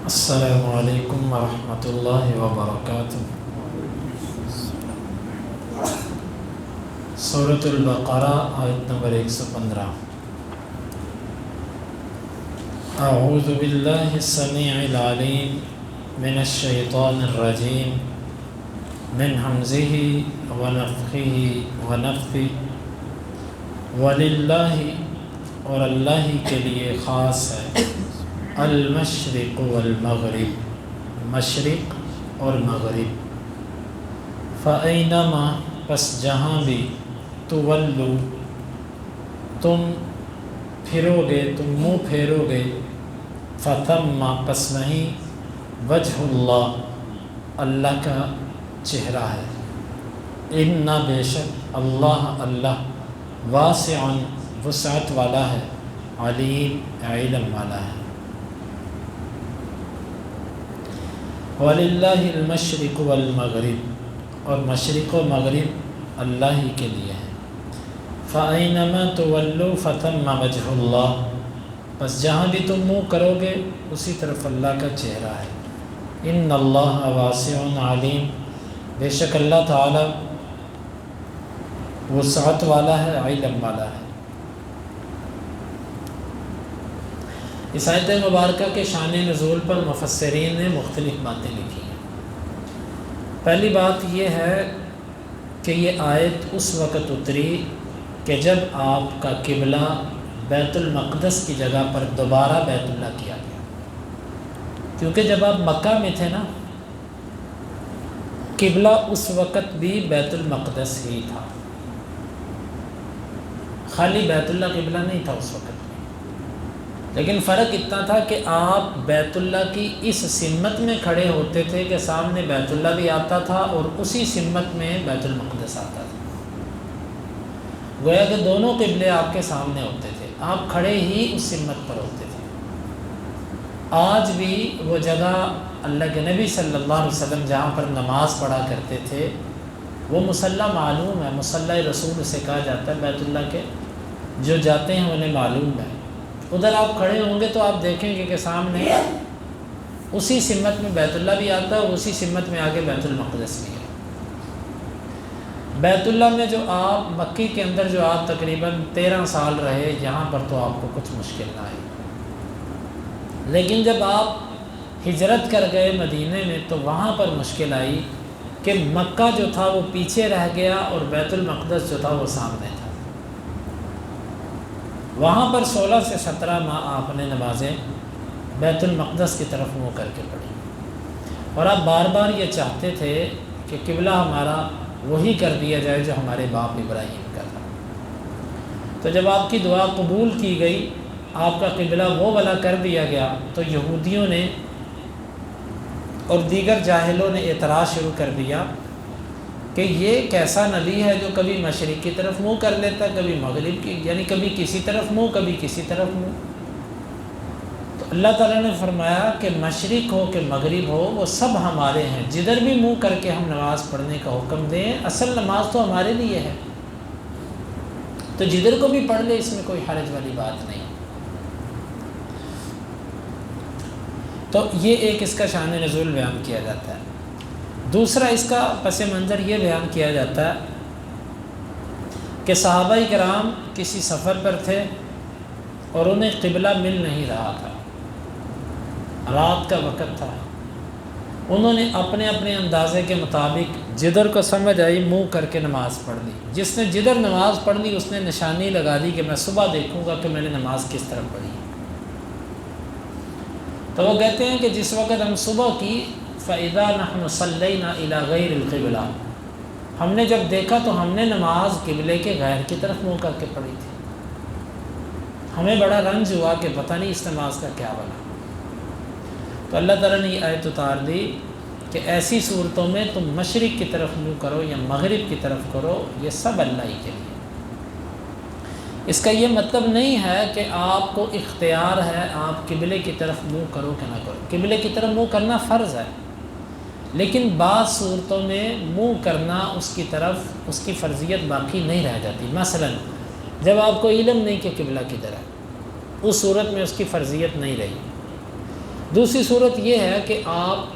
السلام علیکم ورحمۃ اللہ وبرکاتہ۔ سورۃ البقرہ آیت نمبر 115۔ اعوذ باللہ السمیع العلیم من الشیطان الرجیم من حمزہ ونفخہ ونفثہ۔ وللہ، اور اللہ کے لیے خاص ہے، المشرق والمغرب، مشرق اور مغرب۔ فَأَيْنَمَا، پس جہاں بھی، تولو، تم پھرو گے، تم منہ پھیرو گے، فَثَمَّ، پس وہیں، وجہ اللہ، اللہ کا چہرہ ہے۔ اِنَّ، بے شک، اللہ واسع، وسعت والا ہے، علیم، علم والا ہے۔ وَلِلَّهِ الْمَشْرِقُ وَالْمَغْرِبُ، اور مشرق و مغرب اللہ ہی کے لیے ہے۔ فَأَيْنَمَا تُوَلُّوا فَثَمَّ وَجْهُ اللَّهِ، پس جہاں بھی تم منہ کرو گے اسی طرف اللہ کا چہرہ ہے۔ اِنَّ اللَّهَ وَاسِعٌ عَلِيمٌ، بے شک اللہ تعالی وسعت والا ہے، علم والا ہے۔ اس آیت مبارکہ کے شان نزول پر مفسرین نے مختلف باتیں لکھی ہیں۔ پہلی بات یہ ہے کہ یہ آیت اس وقت اتری کہ جب آپ کا قبلہ بیت المقدس کی جگہ پر دوبارہ بیت اللہ کیا گیا، کیونکہ جب آپ مکہ میں تھے نا، قبلہ اس وقت بھی بیت المقدس ہی تھا، خالی بیت اللہ قبلہ نہیں تھا اس وقت میں، لیکن فرق اتنا تھا کہ آپ بیت اللہ کی اس سمت میں کھڑے ہوتے تھے کہ سامنے بیت اللہ بھی آتا تھا اور اسی سمت میں بیت المقدس آتا تھا، گویا کہ دونوں قبلے آپ کے سامنے ہوتے تھے، آپ کھڑے ہی اس سمت پر ہوتے تھے۔ آج بھی وہ جگہ اللہ کے نبی صلی اللہ علیہ وسلم جہاں پر نماز پڑھا کرتے تھے وہ مصلی معلوم ہے، مصلی رسول سے کہا جاتا ہے، بیت اللہ کے جو جاتے ہیں انہیں معلوم ہے۔ ادھر آپ کھڑے ہوں گے تو آپ دیکھیں گے کہ سامنے اسی سمت میں بیت اللہ بھی آتا ہے اور اسی سمت میں آگے بیت المقدس بھی ہے۔ بیت اللہ میں جو آپ مکی کے اندر جو آپ تقریباً 13 سال رہے، یہاں پر تو آپ کو کچھ مشکل نہ آئی، لیکن جب آپ ہجرت کر گئے مدینے میں تو وہاں پر مشکل آئی کہ مکہ جو تھا وہ پیچھے رہ گیا اور بیت المقدس جو تھا وہ سامنے تھا۔ وہاں پر 16 سے 17 ماہ آپ نے نمازیں بیت المقدس کی طرف منہ کر کے پڑھی، اور آپ بار بار یہ چاہتے تھے کہ قبلہ ہمارا وہی کر دیا جائے جو ہمارے باپ ابراہیم کا تھا۔ تو جب آپ کی دعا قبول کی گئی، آپ کا قبلہ وہ والا کر دیا گیا، تو یہودیوں نے اور دیگر جاہلوں نے اعتراض شروع کر دیا کہ یہ کیسا نبی ہے جو کبھی مشرق کی طرف منہ کر لیتا ہے، کبھی مغرب کی، یعنی کبھی کسی طرف منہ کبھی کسی طرف منہ۔ تو اللہ تعالیٰ نے فرمایا کہ مشرق ہو کہ مغرب ہو وہ سب ہمارے ہیں، جدھر بھی منہ کر کے ہم نماز پڑھنے کا حکم دیں، اصل نماز تو ہمارے لیے ہے، تو جدھر کو بھی پڑھ لے، اس میں کوئی حرج والی بات نہیں۔ تو یہ ایک اس کا شان نزول بیان کیا جاتا ہے۔ دوسرا اس کا پس منظر یہ بیان کیا جاتا ہے کہ صحابہ کرام کسی سفر پر تھے اور انہیں قبلہ مل نہیں رہا تھا، رات کا وقت تھا، انہوں نے اپنے اپنے اندازے کے مطابق جدھر کو سمجھ آئی منہ کر کے نماز پڑھ لی۔ جس نے جدھر نماز پڑھ لی اس نے نشانی لگا دی کہ میں صبح دیکھوں گا کہ میں نے نماز کس طرح پڑھی۔ تو وہ کہتے ہیں کہ جس وقت ہم صبح کی، فَإِذَا نَحْنُ صَلَّيْنَا إِلَى غَيْرِ الْقِبْلَةِ، ہم نے جب دیکھا تو ہم نے نماز قبلے کے غیر کی طرف منہ کر کے پڑھی تھی۔ ہمیں بڑا رنج ہوا کہ پتہ نہیں اس نماز کا کیا بنا۔ تو اللہ تعالیٰ نے یہ آیت اتار دی کہ ایسی صورتوں میں تم مشرق کی طرف منہ کرو یا مغرب کی طرف کرو، یہ سب اللہ ہی کے لیے۔ اس کا یہ مطلب نہیں ہے کہ آپ کو اختیار ہے آپ قبلے کی طرف منہ کرو کہ نہ کرو، قبلے کی طرف منہ کرنا فرض ہے، لیکن بعض صورتوں میں منہ کرنا اس کی طرف اس کی فرضیت باقی نہیں رہ جاتی۔ مثلا جب آپ کو علم نہیں کہ قبلہ کدھر ہے، اس صورت میں اس کی فرضیت نہیں رہی، دوسری صورت یہ ہے کہ آپ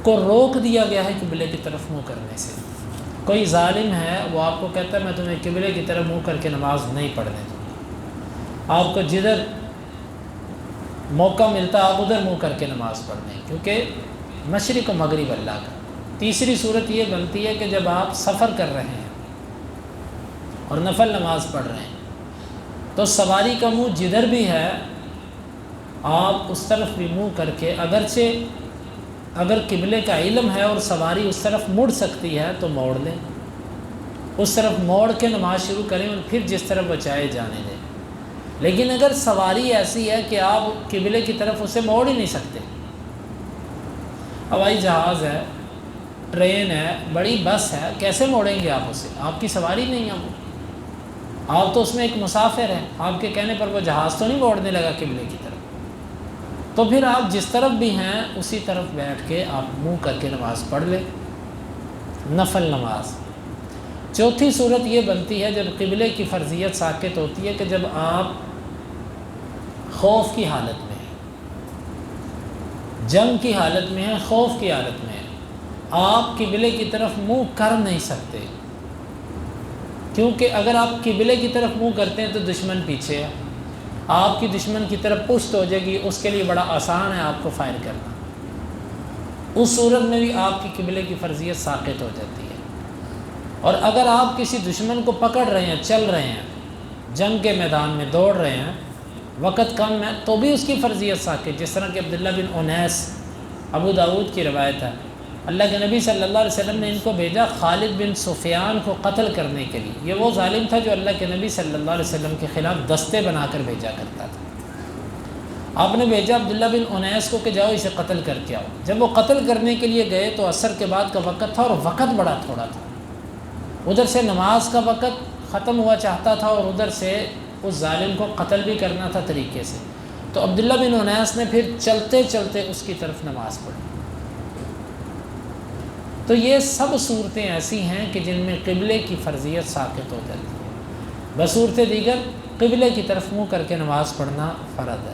کو روک دیا گیا ہے قبلے کی طرف منہ کرنے سے. کوئی ظالم ہے وہ آپ کو کہتا ہے میں تمہیں قبلے کی طرف منہ کر کے نماز نہیں پڑھنے دوں گا. آپ کو جدھر موقع ملتا ہے آپ ادھر منہ کر کے نماز پڑھ لیں, کیونکہ مشرق و مغرب اللہ کا. تیسری صورت یہ بنتی ہے کہ جب آپ سفر کر رہے ہیں اور نفل نماز پڑھ رہے ہیں تو سواری کا منہ جدھر بھی ہے آپ اس طرف بھی منہ کر کے, اگرچہ اگر قبلے کا علم ہے اور سواری اس طرف مڑ سکتی ہے تو موڑ لیں, اس طرف موڑ کے نماز شروع کریں اور پھر جس طرف وہ چاہے جانے دیں. لیکن اگر سواری ایسی ہے کہ آپ قبلے کی طرف اسے موڑ ہی نہیں سکتے, ہوائی جہاز ہے, ٹرین ہے, بڑی بس ہے, کیسے موڑیں گے آپ اسے؟ آپ کی سواری نہیں ہے وہ, آپ تو اس میں ایک مسافر ہیں. آپ کے کہنے پر وہ جہاز تو نہیں موڑنے لگا قبلے کی طرف. تو پھر آپ جس طرف بھی ہیں اسی طرف بیٹھ کے آپ منہ کر کے نماز پڑھ لیں, نفل نماز. چوتھی صورت یہ بنتی ہے جب قبلے کی فرضیت ساقط ہوتی ہے کہ جب آپ خوف کی حالت میں ہیں, جنگ کی حالت میں ہیں, خوف کی حالت میں ہیں, آپ قبلے کی طرف منہ کر نہیں سکتے, کیونکہ اگر آپ قبلے کی طرف منہ کرتے ہیں تو دشمن پیچھے ہے, آپ کی دشمن کی طرف پشت ہو جائے گی, اس کے لیے بڑا آسان ہے آپ کو فائر کرنا. اس صورت میں بھی آپ کی قبلے کی فرضیت ساقط ہو جاتی ہے. اور اگر آپ کسی دشمن کو پکڑ رہے ہیں, چل رہے ہیں, جنگ کے میدان میں دوڑ رہے ہیں, وقت کم ہے, تو بھی اس کی فرضیت ساقط. جس طرح کہ عبداللہ بن انیس, ابو داؤد کی روایت ہے, اللہ کے نبی صلی اللہ علیہ وسلم نے ان کو بھیجا خالد بن سفیان کو قتل کرنے کے لیے. یہ وہ ظالم تھا جو اللہ کے نبی صلی اللہ علیہ وسلم کے خلاف دستے بنا کر بھیجا کرتا تھا. آپ نے بھیجا عبداللہ بن انیس کو کہ جاؤ اسے قتل کر کے آؤ. جب وہ قتل کرنے کے لیے گئے تو عصر کے بعد کا وقت تھا اور وقت بڑا تھوڑا تھا. ادھر سے نماز کا وقت ختم ہوا چاہتا تھا اور ادھر سے اس ظالم کو قتل بھی کرنا تھا طریقے سے. تو عبداللہ بن انیس نے پھر چلتے چلتے اس کی طرف نماز پڑھی. تو یہ سب صورتیں ایسی ہیں کہ جن میں قبلے کی فرضیت ساقط ہو جاتی ہے. بصورت دیگر قبلے کی طرف منہ کر کے نماز پڑھنا فرض ہے.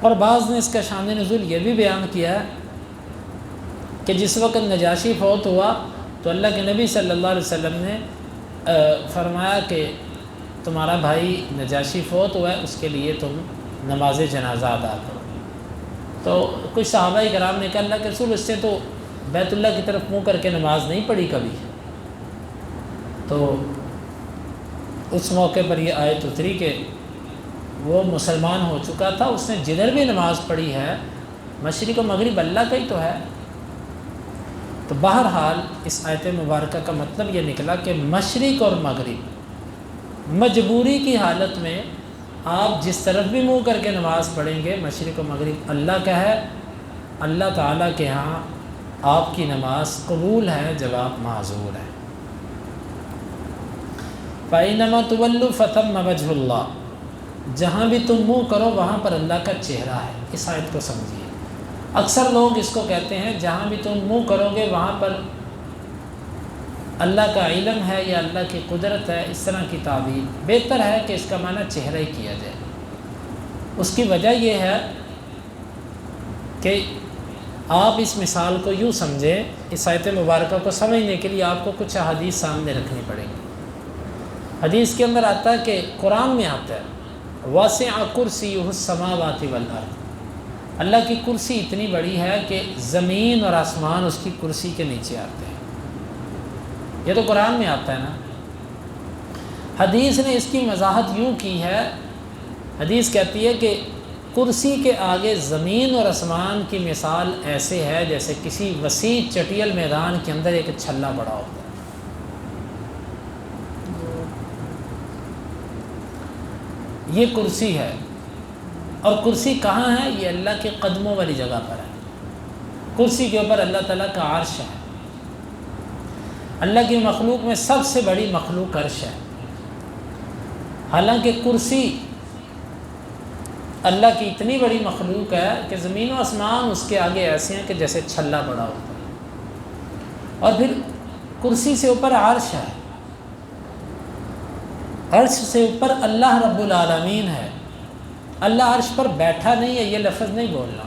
اور بعض نے اس کا شان نزول یہ بھی بیان کیا ہے کہ جس وقت نجاشی فوت ہوا تو اللہ کے نبی صلی اللہ علیہ وسلم نے فرمایا کہ تمہارا بھائی نجاشی فوت ہوا ہے, اس کے لیے تم نماز جنازہ ادا کرو. تو کچھ صحابہ کرام نے کہا اللہ کے رسول اس سے تو بیت اللہ کی طرف منہ کر کے نماز نہیں پڑھی کبھی. تو اس موقع پر یہ آیت اتری کہ وہ مسلمان ہو چکا تھا, اس نے جدھر بھی نماز پڑھی ہے مشرق و مغرب اللہ کا ہی تو ہے. تو بہرحال اس آیت مبارکہ کا مطلب یہ نکلا کہ مشرق اور مغرب مجبوری کی حالت میں آپ جس طرف بھی منہ کر کے نماز پڑھیں گے مشرق و مغرب اللہ کا ہے. اللہ تعالیٰ کے ہاں آپ کی نماز قبول ہے جب آپ معذور ہیں. فَإِنَّمَا تُوَلُّوا فَثَمَّ وَجْهُ اللَّهِ, جہاں بھی تم منہ کرو وہاں پر اللہ کا چہرہ ہے. اس آیت کو سمجھیے. اکثر لوگ اس کو کہتے ہیں جہاں بھی تم منہ کرو گے وہاں پر اللہ کا علم ہے یا اللہ کی قدرت ہے, اس طرح کی تعبیر. بہتر ہے کہ اس کا معنی چہرہ ہی کیا جائے. اس کی وجہ یہ ہے کہ آپ اس مثال کو یوں سمجھیں, اس آیت مبارکہ کو سمجھنے کے لیے آپ کو کچھ احادیث سامنے رکھنی پڑیں گی. حدیث کے اندر آتا ہے کہ قرآن میں آتا ہے واسع کرسیہ السماوات والارض, اللہ کی کرسی اتنی بڑی ہے کہ زمین اور آسمان اس کی کرسی کے نیچے آتے ہیں. یہ تو قرآن میں آتا ہے نا. حدیث نے اس کی وضاحت یوں کی ہے, حدیث کہتی ہے کہ کرسی کے آگے زمین اور آسمان کی مثال ایسے ہے جیسے کسی وسیع چٹیل میدان کے اندر ایک چھلا پڑا ہوتا ہے. یہ کرسی ہے, اور کرسی کہاں ہے؟ یہ اللہ کے قدموں والی جگہ پر ہے. کرسی کے اوپر اللہ تعالیٰ کا عرش ہے. اللہ کی مخلوق میں سب سے بڑی مخلوق عرش ہے. حالانکہ کرسی اللہ کی اتنی بڑی مخلوق ہے کہ زمین و آسمان اس کے آگے ایسے ہیں کہ جیسے چھلا پڑا ہوتا ہے. اور پھر کرسی سے اوپر عرش ہے, عرش سے اوپر اللہ رب العالمین ہے. اللہ عرش پر بیٹھا نہیں ہے یہ لفظ نہیں بولنا،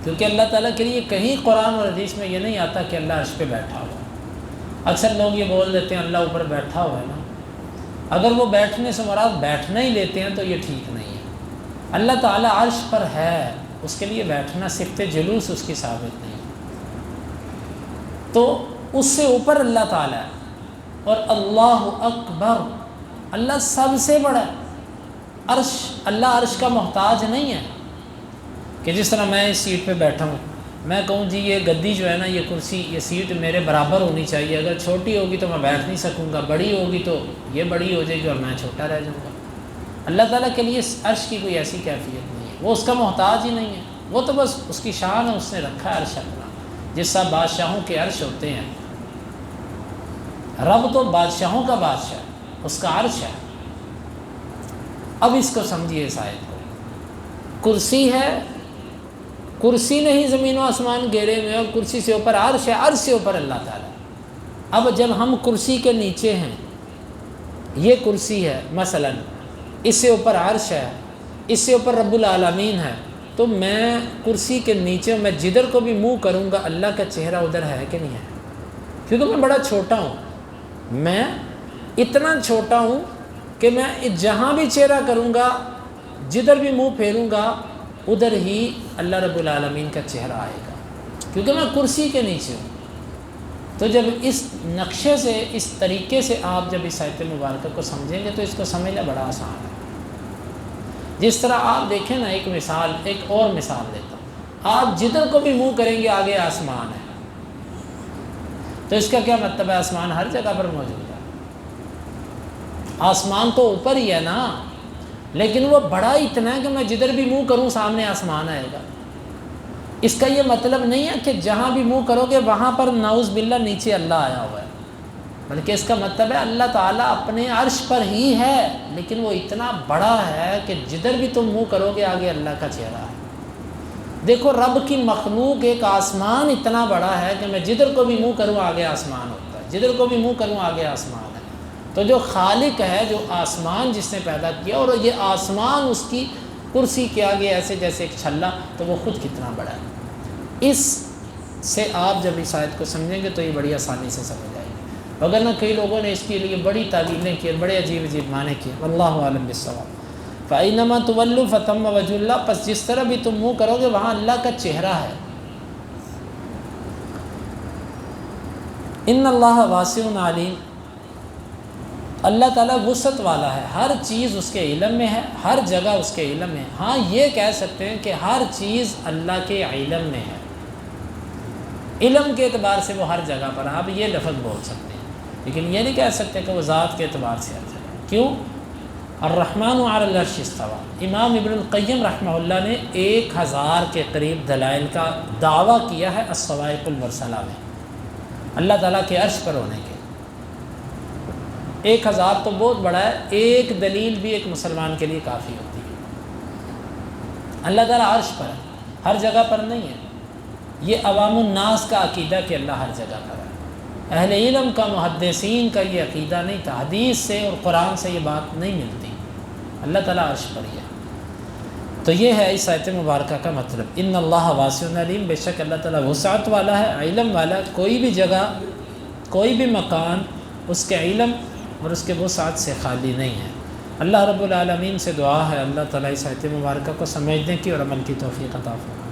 کیونکہ اللہ تعالیٰ کے لیے کہیں قرآن اور حدیث میں یہ نہیں آتا کہ اللہ عرش پہ بیٹھا ہوا۔ اکثر لوگ یہ بول دیتے ہیں اللہ اوپر بیٹھا ہوا ہے نا، اگر وہ بیٹھنے سے مراد بیٹھنا ہی لیتے ہیں تو یہ ٹھیک نہیں ہے۔ اللہ تعالیٰ عرش پر ہے، اس کے لیے بیٹھنا صفت جلوس اس کی ثابت نہیں، تو اس سے اوپر اللہ تعالیٰ ہے۔ اور اللہ اکبر، اللہ سب سے بڑا ہے۔ عرش، اللہ عرش کا محتاج نہیں ہے کہ جس طرح میں اس سیٹ پہ بیٹھا ہوں، میں کہوں جی یہ گدی جو ہے نا، یہ کرسی، یہ سیٹ میرے برابر ہونی چاہیے، اگر چھوٹی ہوگی تو میں بیٹھ نہیں سکوں گا، بڑی ہوگی تو یہ بڑی ہو جائے گی اور میں چھوٹا رہ جاؤں گا۔ اللہ تعالیٰ کے لیے عرش کی کوئی ایسی کیفیت نہیں ہے، وہ اس کا محتاج ہی نہیں ہے، وہ تو بس اس کی شان ہے، اس نے رکھا ہے عرش اپنا، جس طرح بادشاہوں کے عرش ہوتے ہیں۔ رب تو بادشاہوں کا بادشاہ ہے، اس کا عرش ہے۔ اب اس کو سمجھیے اس آیت کو، کرسی ہے، کرسی نہیں زمین و آسمان گھیرے میں، اور کرسی سے اوپر عرش ہے، عرش سے اوپر اللہ تعالیٰ۔ اب جب ہم کرسی کے نیچے ہیں، یہ کرسی ہے مثلا، اس سے اوپر عرش ہے، اس سے اوپر رب العالمین ہے، تو میں کرسی کے نیچے میں جدھر کو بھی منہ کروں گا اللہ کا چہرہ ادھر ہے کہ نہیں ہے؟ کیونکہ میں بڑا چھوٹا ہوں، میں اتنا چھوٹا ہوں کہ میں جہاں بھی چہرہ کروں گا، جدھر بھی منہ پھیروں گا، ادھر ہی اللہ رب العالمین کا چہرہ آئے گا، کیونکہ میں کرسی کے نیچے ہوں۔ تو جب اس نقشے سے، اس طریقے سے آپ جب اس آیت مبارکہ کو سمجھیں گے تو اس کو سمجھنا بڑا آسان ہے۔ جس طرح آپ دیکھیں نا، ایک مثال، ایک اور مثال دیتا ہوں، آپ جدھر کو بھی منہ کریں گے آگے آسمان ہے، تو اس کا کیا مطلب ہے؟ آسمان ہر جگہ پر موجود ہے، آسمان تو اوپر ہی ہے نا، لیکن وہ بڑا اتنا ہے کہ میں جدھر بھی منہ کروں سامنے آسمان آئے گا۔ اس کا یہ مطلب نہیں ہے کہ جہاں بھی منہ کرو گے وہاں پر نعوذ باللہ نیچے اللہ آیا ہوا ہے، بلکہ اس کا مطلب ہے اللہ تعالیٰ اپنے عرش پر ہی ہے، لیکن وہ اتنا بڑا ہے کہ جدھر بھی تم منہ کرو گے آگے اللہ کا چہرہ ہے۔ دیکھو رب کی مخلوق، ایک آسمان اتنا بڑا ہے کہ میں جدھر کو بھی منہ کروں آگے آسمان ہوتا ہے، جدھر کو بھی منہ کروں آگے آسمان ہے۔ تو جو خالق ہے، جو آسمان جس نے پیدا کیا، اور یہ آسمان اس کی کرسی کے آگے ایسے جیسے ایک چھلا، تو وہ خود کتنا بڑا ہے۔ اس سے آپ جب اس آیت کو سمجھیں گے تو یہ بڑی آسانی سے سمجھ آئے گی، وگرنہ کئی لوگوں نے اس کے لیے بڑی تعویلیں کی، بڑے عجیب عجیب معنی کیے۔ واللہ عالم بالصواب۔ فَإِنَّمَا تُوَلُّوا فَثَمَّ وَجْهُ اللَّهِ، پس جس طرح بھی تم منہ کرو گے وہاں اللہ کا چہرہ ہے۔ ان اللہ واسع علیم، اللہ تعالیٰ وسعت والا ہے، ہر چیز اس کے علم میں ہے، ہر جگہ اس کے علم میں ہے۔ ہاں یہ کہہ سکتے ہیں کہ ہر چیز اللہ کے علم میں ہے، علم کے اعتبار سے وہ ہر جگہ پر ہے، آپ یہ لفظ بول سکتے ہیں، لیکن یہ نہیں کہہ سکتے کہ وہ ذات کے اعتبار سے ہر جگہ۔ کیوں؟ الرحمن علی العرش استوى، امام ابن القیم رحمہ اللہ نے 1000 کے قریب دلائل کا دعویٰ کیا ہے الصواعق المرسلہ میں، اللہ تعالیٰ کے عرش پر ہونے کے۔ 1000 تو بہت بڑا ہے، ایک دلیل بھی ایک مسلمان کے لیے کافی ہوتی ہے۔ اللہ تعالیٰ عرش پر ہے، ہر جگہ پر نہیں ہے۔ یہ عوام الناس کا عقیدہ کہ اللہ ہر جگہ پر ہے، اہل علم کا، محدثین کا یہ عقیدہ نہیں تھا، حدیث سے اور قرآن سے یہ بات نہیں ملتی، اللہ تعالیٰ عرش پر ہی ہے۔ تو یہ ہے اس آیت مبارکہ کا مطلب، ان اللہ واسع علیم، بے شک اللہ تعالیٰ وسعت والا ہے، علم والا ہے، کوئی بھی جگہ، کوئی بھی مکان اس کے علم اور اس کے وسعت سے خالی نہیں ہے۔ اللہ رب العالمین سے دعا ہے اللہ تعالیٰ اس آیت مبارکہ کو سمجھنے کی اور عمل کی توفیق عطا فرمائے۔